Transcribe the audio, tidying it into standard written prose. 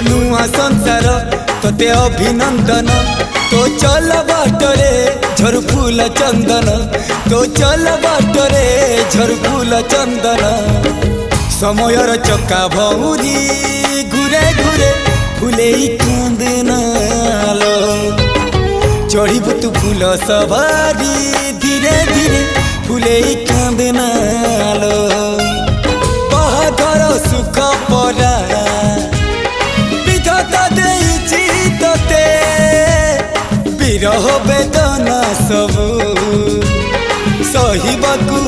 नुआ संसार तोते अभिनंदन तो चल बाटरे झर फूल चंदन तो चल बाटरे झर फूल चंदन समयर चक्का भौरी घुरे घुरे फूले कांदनालो चढ़ीबु तू फूल सवारी धीरे धीरे फूले कांदनालो बाहादर सुख परा विधाता देइछि तोते विरह वेदना सबु सहिबाकु